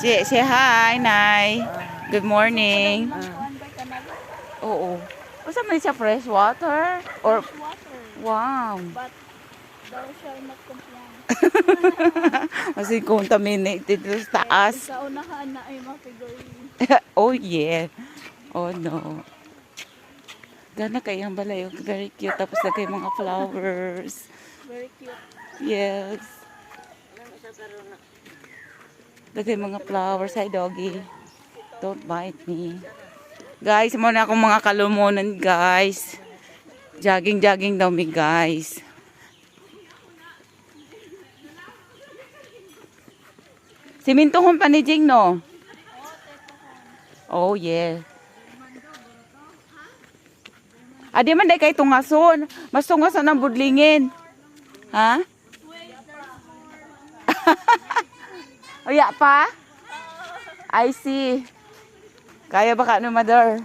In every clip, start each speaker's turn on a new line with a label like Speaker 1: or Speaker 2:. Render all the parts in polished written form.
Speaker 1: Say hi, Nay. Good morning. Oo. Basta man siya fresh water? Or,
Speaker 2: water,
Speaker 1: wow.
Speaker 2: but thou shall not complain.
Speaker 1: Kasi contaminated dito sa taas.
Speaker 2: Sa unahan na ay mga figurine.
Speaker 1: Oh, yeah. Oh, no. Gana kayang balay. Very cute. Tapos lagay mga flowers.
Speaker 2: Very cute.
Speaker 1: Yes. Lagay mga flowers. Hi, doggy. Don't bite me. Guys, muna akong mga kalumunan, guys. Jogging daw mi, guys. Simintuhon pa ni Jing, no? Oh, yeah. Adi man day kay tungason. Mas tungason ang budlingin. Ha? Oya pa? I see. Kaya ba ka no, mother?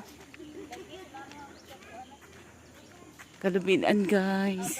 Speaker 1: Kalubinan, guys.